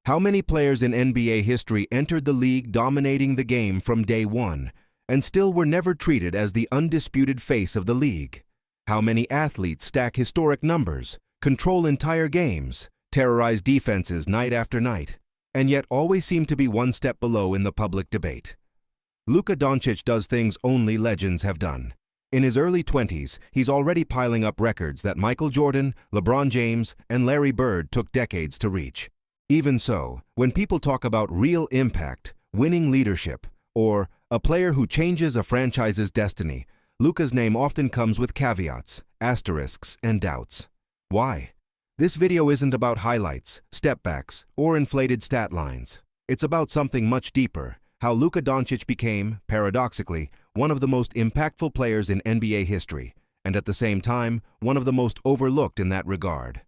How many players in NBA history entered the league dominating the game from day one, and still were never treated as the undisputed face of the league? How many athletes stack historic numbers, control entire games, terrorize defenses night after night, and yet always seem to be one step below in the public debate? Luka Dončić does things only legends have done. In his early 20s, he's already piling up records that Michael Jordan, LeBron James, and Larry Bird took decades to reach. Even so, when people talk about real impact, winning leadership, or a player who changes a franchise's destiny, Luka's name often comes with caveats, asterisks, and doubts. Why? This video isn't about highlights, stepbacks, or inflated stat lines. It's about something much deeper: how Luka Dončić became, paradoxically, one of the most impactful players in NBA history, and at the same time, one of the most overlooked in that regard.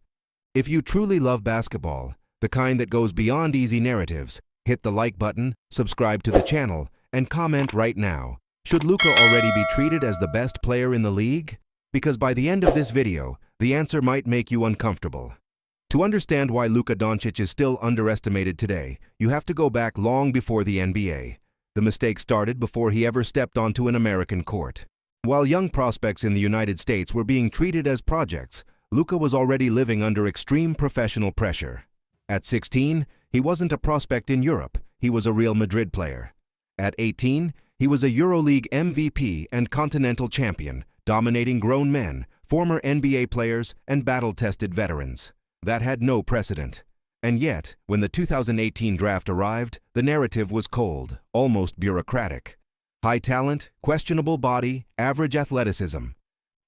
If you truly love basketball, the kind that goes beyond easy narratives, hit the like button, subscribe to the channel, and comment right now. Should Luka already be treated as the best player in the league? Because by the end of this video, the answer might make you uncomfortable. To understand why Luka Dončić is still underestimated today, you have to go back long before the NBA. The mistake started before he ever stepped onto an American court. While young prospects in the United States were being treated as projects, Luka was already living under extreme professional pressure. At 16, he wasn't a prospect in Europe, he was a Real Madrid player. At 18, he was a EuroLeague MVP and continental champion, dominating grown men, former NBA players, and battle-tested veterans. That had no precedent. And yet, when the 2018 draft arrived, the narrative was cold, almost bureaucratic. High talent, questionable body, average athleticism.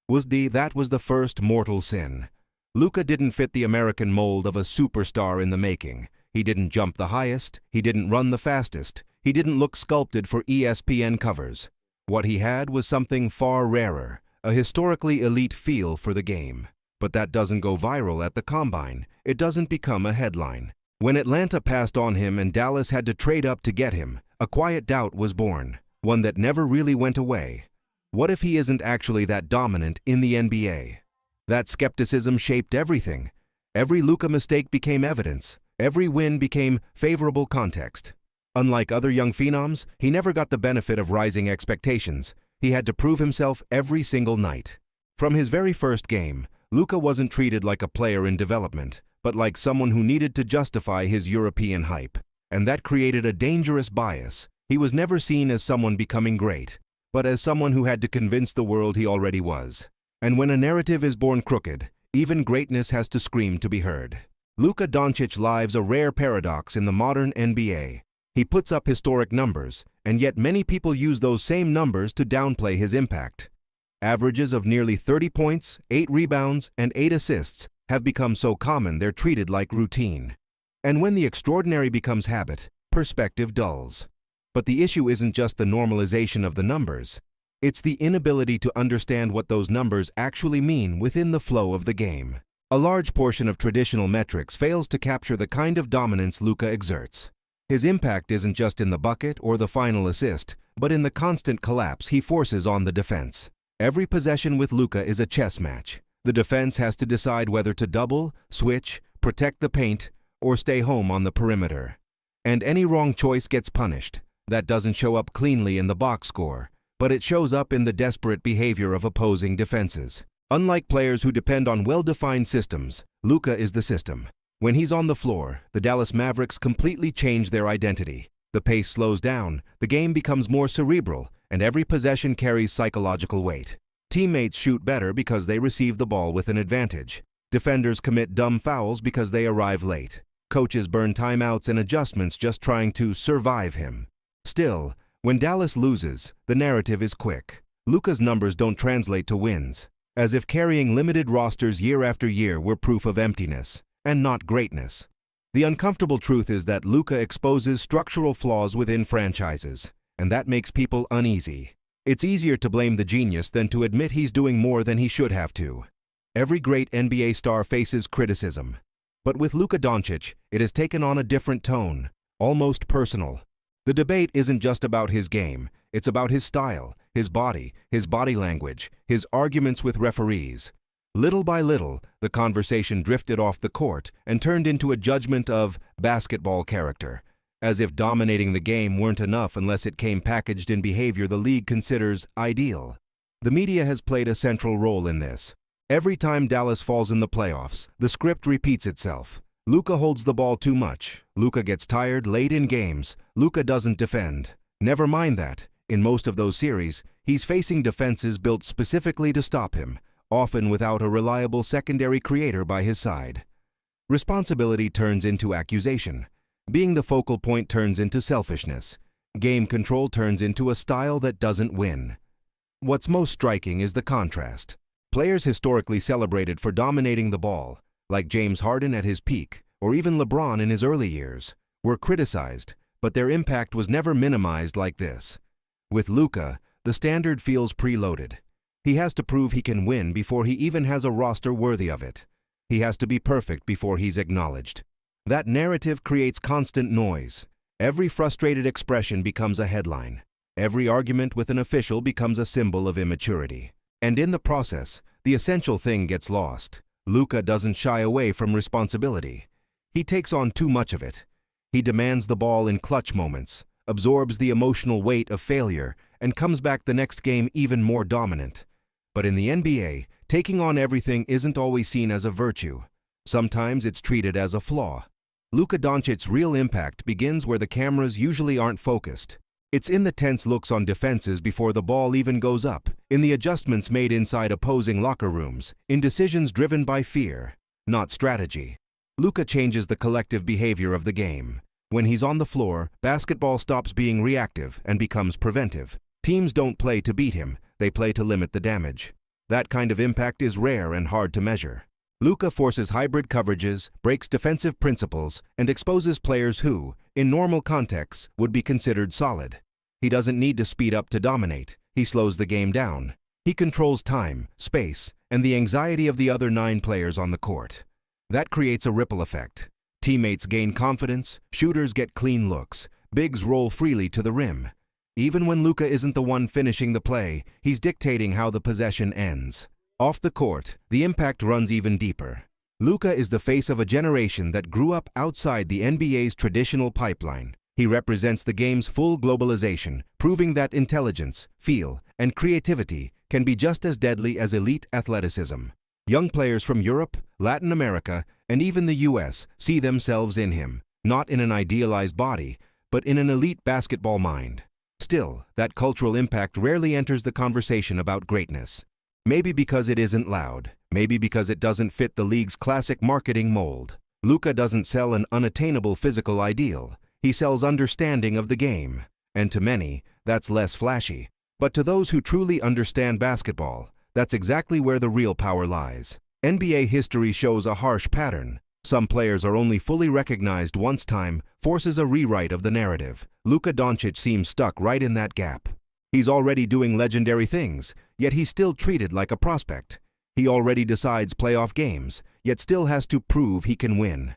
That was the first mortal sin. Luka didn't fit the American mold of a superstar in the making. He didn't jump the highest, he didn't run the fastest, he didn't look sculpted for ESPN covers. What he had was something far rarer, a historically elite feel for the game. But that doesn't go viral at the combine. It doesn't become a headline. When Atlanta passed on him and Dallas had to trade up to get him, a quiet doubt was born, one that never really went away. What if he isn't actually that dominant in the NBA? That skepticism shaped everything. Every Luka mistake became evidence. Every win became favorable context. Unlike other young phenoms, he never got the benefit of rising expectations. He had to prove himself every single night. From his very first game, Luka wasn't treated like a player in development, but like someone who needed to justify his European hype. And that created a dangerous bias. He was never seen as someone becoming great, but as someone who had to convince the world he already was. And when a narrative is born crooked, even greatness has to scream to be heard. Luka Dončić lives a rare paradox in the modern NBA. He puts up historic numbers, and yet many people use those same numbers to downplay his impact. Averages of nearly 30 points, 8 rebounds, and 8 assists have become so common they're treated like routine. And when the extraordinary becomes habit, perspective dulls. But the issue isn't just the normalization of the numbers. It's the inability to understand what those numbers actually mean within the flow of the game. A large portion of traditional metrics fails to capture the kind of dominance Luka exerts. His impact isn't just in the bucket or the final assist, but in the constant collapse he forces on the defense. Every possession with Luka is a chess match. The defense has to decide whether to double, switch, protect the paint, or stay home on the perimeter. And any wrong choice gets punished. That doesn't show up cleanly in the box score, but it shows up in the desperate behavior of opposing defenses. Unlike players who depend on well-defined systems, Luka is the system. When he's on the floor, the Dallas Mavericks completely change their identity. The pace slows down, the game becomes more cerebral, and every possession carries psychological weight. Teammates shoot better because they receive the ball with an advantage. Defenders commit dumb fouls because they arrive late. Coaches burn timeouts and adjustments just trying to survive him. Still, when Dallas loses, the narrative is quick. Luka's numbers don't translate to wins, as if carrying limited rosters year after year were proof of emptiness, and not greatness. The uncomfortable truth is that Luka exposes structural flaws within franchises, and that makes people uneasy. It's easier to blame the genius than to admit he's doing more than he should have to. Every great NBA star faces criticism. But with Luka Dončić, it has taken on a different tone, almost personal. The debate isn't just about his game, it's about his style, his body language, his arguments with referees. Little by little, the conversation drifted off the court and turned into a judgment of basketball character, as if dominating the game weren't enough unless it came packaged in behavior the league considers ideal. The media has played a central role in this. Every time Dallas falls in the playoffs, the script repeats itself. Luka holds the ball too much. Luka gets tired late in games. Luka doesn't defend. Never mind that, in most of those series, he's facing defenses built specifically to stop him, often without a reliable secondary creator by his side. Responsibility turns into accusation. Being the focal point turns into selfishness. Game control turns into a style that doesn't win. What's most striking is the contrast. Players historically celebrated for dominating the ball, like James Harden at his peak, or even LeBron in his early years, were criticized, but their impact was never minimized like this. With Luka, the standard feels preloaded. He has to prove he can win before he even has a roster worthy of it. He has to be perfect before he's acknowledged. That narrative creates constant noise. Every frustrated expression becomes a headline. Every argument with an official becomes a symbol of immaturity. And in the process, the essential thing gets lost. Luka doesn't shy away from responsibility. He takes on too much of it. He demands the ball in clutch moments, absorbs the emotional weight of failure, and comes back the next game even more dominant. But in the NBA, taking on everything isn't always seen as a virtue. Sometimes it's treated as a flaw. Luka Dončic's real impact begins where the cameras usually aren't focused. It's in the tense looks on defenses before the ball even goes up, in the adjustments made inside opposing locker rooms, in decisions driven by fear, not strategy. Luka changes the collective behavior of the game. When he's on the floor, basketball stops being reactive and becomes preventive. Teams don't play to beat him, they play to limit the damage. That kind of impact is rare and hard to measure. Luka forces hybrid coverages, breaks defensive principles, and exposes players who, in normal contexts, would be considered solid. He doesn't need to speed up to dominate. He slows the game down. He controls time, space, and the anxiety of the other 9 players on the court. That creates a ripple effect. Teammates gain confidence, shooters get clean looks, bigs roll freely to the rim. Even when Luka isn't the one finishing the play, he's dictating how the possession ends. Off the court, the impact runs even deeper. Luka is the face of a generation that grew up outside the NBA's traditional pipeline. He represents the game's full globalization, proving that intelligence, feel, and creativity can be just as deadly as elite athleticism. Young players from Europe, Latin America, and even the US see themselves in him, not in an idealized body, but in an elite basketball mind. Still, that cultural impact rarely enters the conversation about greatness. Maybe because it isn't loud, maybe because it doesn't fit the league's classic marketing mold. Luka doesn't sell an unattainable physical ideal. He sells understanding of the game. And to many, that's less flashy. But to those who truly understand basketball, that's exactly where the real power lies. NBA history shows a harsh pattern. Some players are only fully recognized once time forces a rewrite of the narrative. Luka Dončić seems stuck right in that gap. He's already doing legendary things, yet he's still treated like a prospect. He already decides playoff games, yet still has to prove he can win.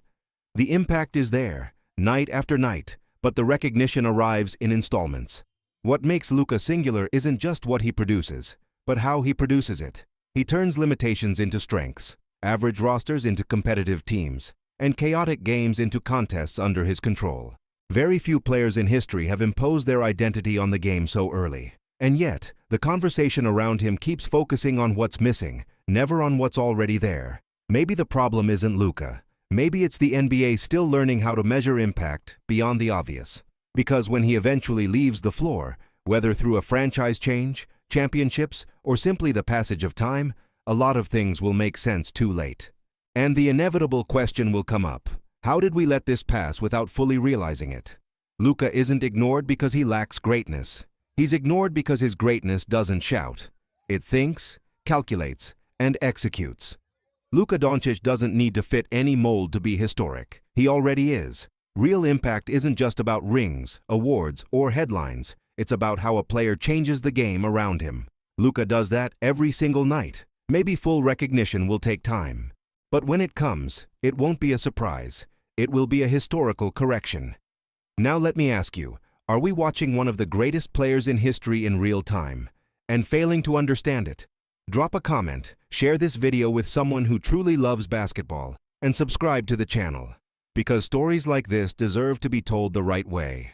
The impact is there, night after night, but the recognition arrives in installments. What makes Luka singular isn't just what he produces, but how he produces it. He turns limitations into strengths, average rosters into competitive teams, and chaotic games into contests under his control. Very few players in history have imposed their identity on the game so early. And yet, the conversation around him keeps focusing on what's missing, never on what's already there. Maybe the problem isn't Luka. Maybe it's the NBA still learning how to measure impact beyond the obvious. Because when he eventually leaves the floor, whether through a franchise change, championships, or simply the passage of time, a lot of things will make sense too late. And the inevitable question will come up. How did we let this pass without fully realizing it? Luka isn't ignored because he lacks greatness. He's ignored because his greatness doesn't shout. It thinks, calculates, and executes. Luka Dončić doesn't need to fit any mold to be historic. He already is. Real impact isn't just about rings, awards, or headlines. It's about how a player changes the game around him. Luka does that every single night. Maybe full recognition will take time. But when it comes, it won't be a surprise. It will be a historical correction. Now let me ask you, are we watching one of the greatest players in history in real time and failing to understand it? Drop a comment, share this video with someone who truly loves basketball, and subscribe to the channel, because stories like this deserve to be told the right way.